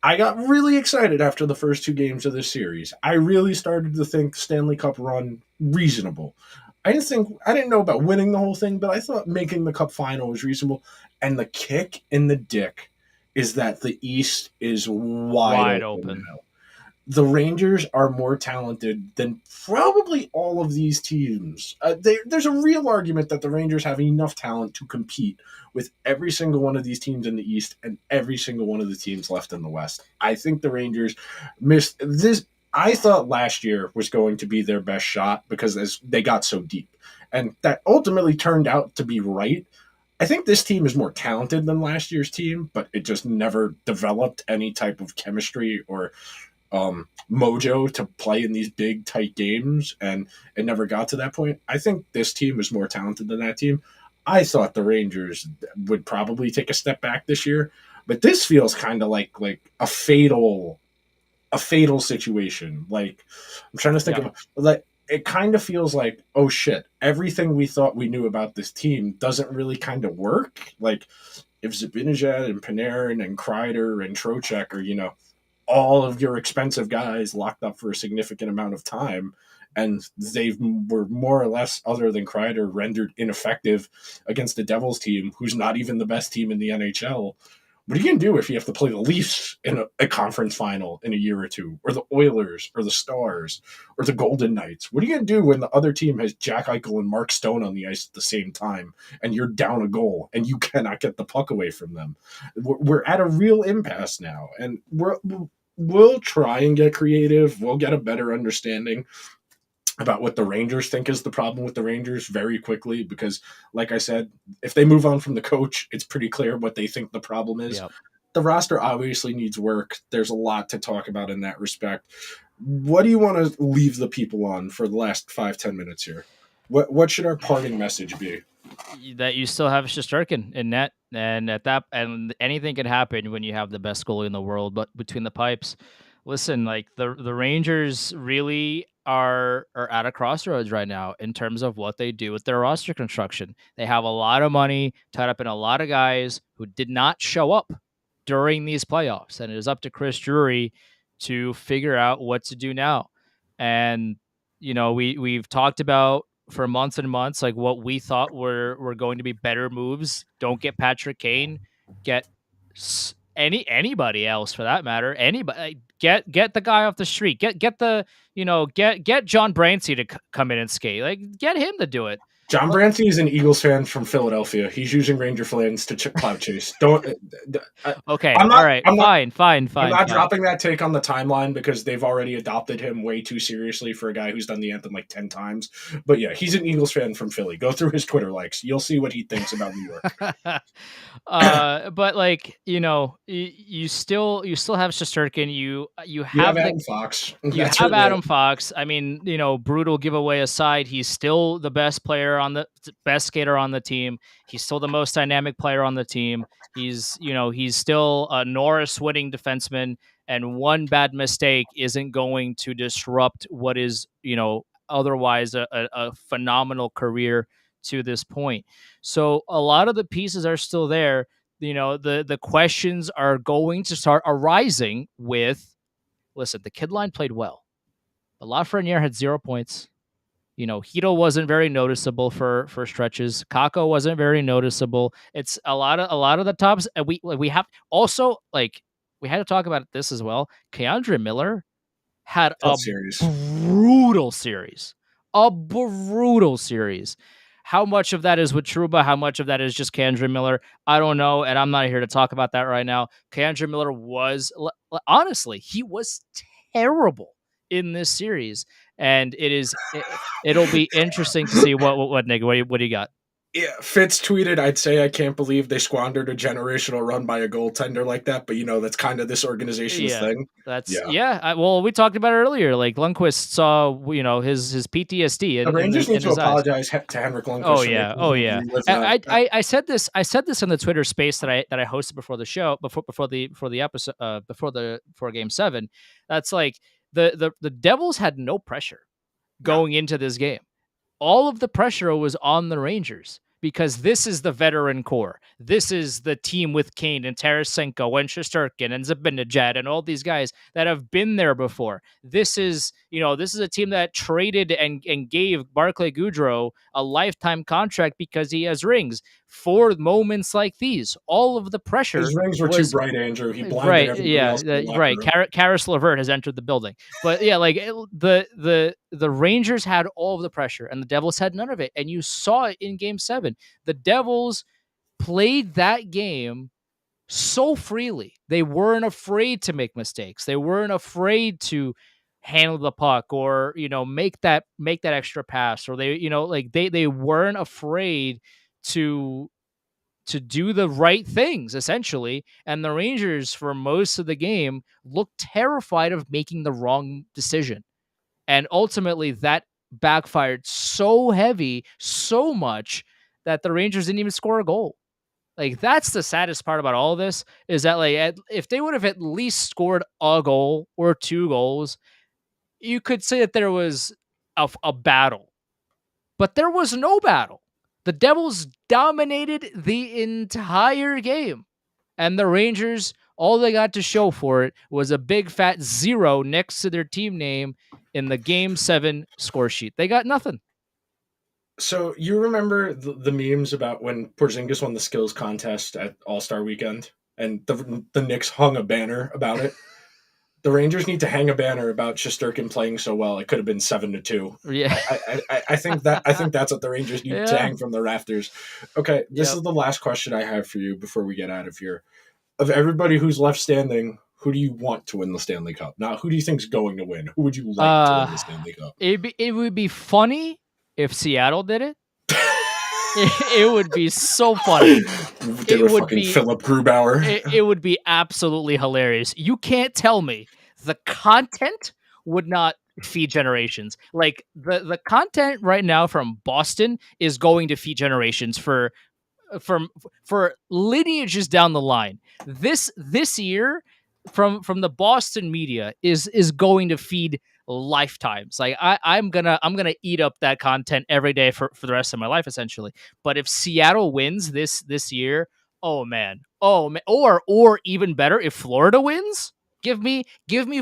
I got really excited after the first 2 games of this series. I really started to think Stanley Cup run reasonable. I didn't know about winning the whole thing, but I thought making the Cup final was reasonable. And the kick in the dick is that the East is wide open now. The Rangers are more talented than probably all of these teams. There's a real argument that the Rangers have enough talent to compete with every single one of these teams in the East and every single one of the teams left in the West. I think the Rangers missed this. I thought last year was going to be their best shot because they got so deep. And that ultimately turned out to be right. I think this team is more talented than last year's team, but it just never developed any type of chemistry or mojo to play in these big, tight games, and it never got to that point. I think this team is more talented than that team. I thought the Rangers would probably take a step back this year, but this feels kind of like a fatal situation. Like, I'm trying to think of like, it kind of feels like, oh shit, everything we thought we knew about this team doesn't really kind of work. Like, if Zibanejad and Panarin and Kreider and Trocheck are, all of your expensive guys locked up for a significant amount of time, and they were more or less, other than Kreider, rendered ineffective against the Devils team, who's not even the best team in the NHL. What are you going to do if you have to play the Leafs in a conference final in a year or two, or the Oilers, or the Stars, or the Golden Knights? What are you going to do when the other team has Jack Eichel and Mark Stone on the ice at the same time, and you're down a goal and you cannot get the puck away from them? We're at a real impasse now, and we'll try and get creative. We'll get a better understanding about what the Rangers think is the problem with the Rangers very quickly, because, like I said, if they move on from the coach, it's pretty clear what they think the problem is. Yep. The roster obviously needs work. There's a lot to talk about in that respect. What do you want to leave the people on for the last 5-10 minutes here? What should our parting message be? That you still have Shesterkin in net, and at that, and anything can happen when you have the best goalie in the world. But between the pipes, listen, like the Rangers really are at a crossroads right now in terms of what they do with their roster construction. They have a lot of money tied up in a lot of guys who did not show up during these playoffs, and it is up to Chris Drury to figure out what to do now. And we've talked about for months and months like what we thought were going to be better moves. Don't get Patrick Kane, get anybody else for that matter. Anybody, get the guy off the street. Get the get John Brancy to come in and skate. Like, get him to do it. John Brancy is an Eagles fan from Philadelphia. He's using Ranger fans to cloud chase. Don't. Okay. All right. Fine. I'm not dropping that take on the timeline because they've already adopted him way too seriously for a guy who's done the anthem like 10 times. But yeah, he's an Eagles fan from Philly. Go through his Twitter likes. You'll see what he thinks about New York. But like, you still have Shesterkin. You have Adam Fox. You have Adam Fox. I mean, brutal giveaway aside, he's still the best player on the best skater on the team. He's still the most dynamic player on the team. He's still a Norris winning defenseman, and one bad mistake isn't going to disrupt what is, otherwise a phenomenal career to this point. So a lot of the pieces are still there. The questions are going to start arising with, listen, the kid line played well. But Lafreniere had 0 points. Hito wasn't very noticeable for stretches. Kako wasn't very noticeable. It's a lot of the tops. And we have also, like, we had to talk about this as well. Keandre Miller had a brutal series. A brutal series. How much of that is with Trouba? How much of that is just Keandre Miller? I don't know, and I'm not here to talk about that right now. Keandre Miller was, honestly, he was terrible in this series, and it'll be interesting to see what Nick, what do you got? Yeah, Fitz tweeted, I'd say I can't believe they squandered a generational run by a goaltender like that, but that's kind of this organization's thing. Well, we talked about it earlier. Like, Lundqvist saw, his PTSD. The Rangers need to apologize to Henrik Lundqvist. Oh yeah. I said this in the Twitter space that I hosted before the show, before the episode, before Game 7. That's like the Devils had no pressure going into this game. All of the pressure was on the Rangers because this is the veteran core. This is the team with Kane and Tarasenko and Shesterkin and Zibanejad and all these guys that have been there before. This is a team that traded and gave Barclay Goodrow a lifetime contract because he has rings. For moments like these, all of the pressure. His rings were too bright, Andrew. He blinded everybody else. Right. Karis LeVert has entered the building. But yeah, like the Rangers had all of the pressure and the Devils had none of it. And you saw it in Game 7. The Devils played that game so freely. They weren't afraid to make mistakes. They weren't afraid to handle the puck or, make that extra pass, or they weren't afraid to do the right things, essentially. And the Rangers, for most of the game, looked terrified of making the wrong decision. And ultimately, that backfired so heavy, so much, that the Rangers didn't even score a goal. Like, that's the saddest part about all of this, is that, like, if they would have at least scored a goal or 2 goals, you could say that there was a battle. But there was no battle. The Devils dominated the entire game. And the Rangers, all they got to show for it was a big fat 0 next to their team name in the Game 7 score sheet. They got nothing. So you remember the memes about when Porzingis won the skills contest at All-Star Weekend? and the Knicks hung a banner about it. The Rangers need to hang a banner about Shesterkin playing so well. It could have been 7-2. Yeah. I think that's what the Rangers need to Yeah. hang from the rafters. Okay, this Yep. is the last question I have for you before we get out of here. Of everybody who's left standing, who do you want to win the Stanley Cup? Not who do you think's going to win? Who would you like to win the Stanley Cup? It would be funny if Seattle did it. It would be so funny. They were fucking Philip Grubauer. It would be absolutely hilarious. You can't tell me the content would not feed generations. Like the content right now from Boston is going to feed generations for lineages down the line. This year from the Boston media is going to feed lifetimes. Like I'm gonna eat up that content every day for the rest of my life, essentially. But if Seattle wins this year, oh man, or even better, if Florida wins, give me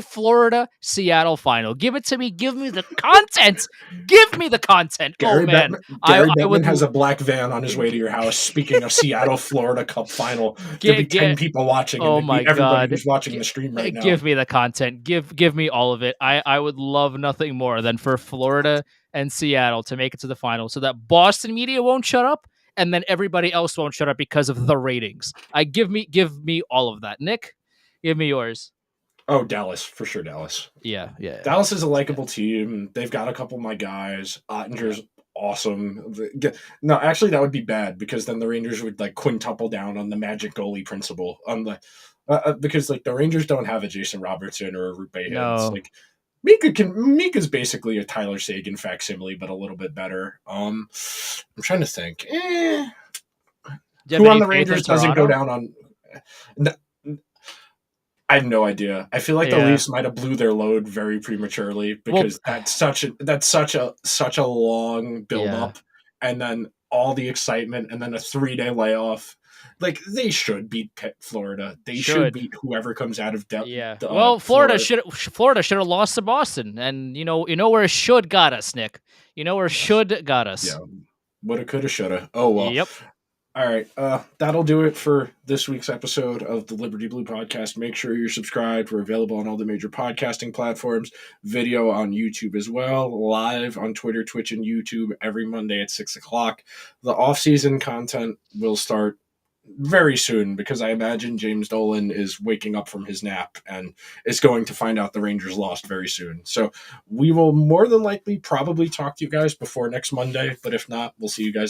Florida Seattle final. Give it to me. Give me the content. Give me the content. Gary oh man, Bettman has a black van on his way to your house. Speaking of Seattle Florida Cup final, there'll be 10 people watching. Oh and my everybody God. who's watching the stream right now. Give me the content. Give me all of it. I would love nothing more than for Florida and Seattle to make it to the final, so that Boston media won't shut up, and then everybody else won't shut up because of the ratings. Give me all of that. Nick, give me yours. Oh, Dallas, for sure, Dallas. Yeah. Dallas is a likable team. They've got a couple of my guys. Ottinger's awesome. No, actually, that would be bad because then the Rangers would like quintuple down on the magic goalie principle. On the because like the Rangers don't have a Jason Robertson or a Rupe Hintz. No. Like Mika's basically a Tyler Seguin facsimile, but a little bit better. I'm trying to think. Who on the Rangers doesn't go down on? I have no idea. I feel like the Leafs might have blew their load very prematurely because that's such a long build up, and then all the excitement, and then a 3-day layoff. Like they should beat Florida. They should beat whoever comes out of depth. Yeah. Well, Florida should have lost to Boston, and you know where should got us, Nick. You know where should got us. Yeah. Woulda, coulda, shoulda. Oh well. Yep. All right, that'll do it for this week's episode of the Liberty Blue Podcast. Make sure you're subscribed. We're available on all the major podcasting platforms, video on YouTube as well, live on Twitter, Twitch, and YouTube every Monday at 6 o'clock. The off-season content will start very soon because I imagine James Dolan is waking up from his nap and is going to find out the Rangers lost very soon. So we will more than likely probably talk to you guys before next Monday, but if not, we'll see you guys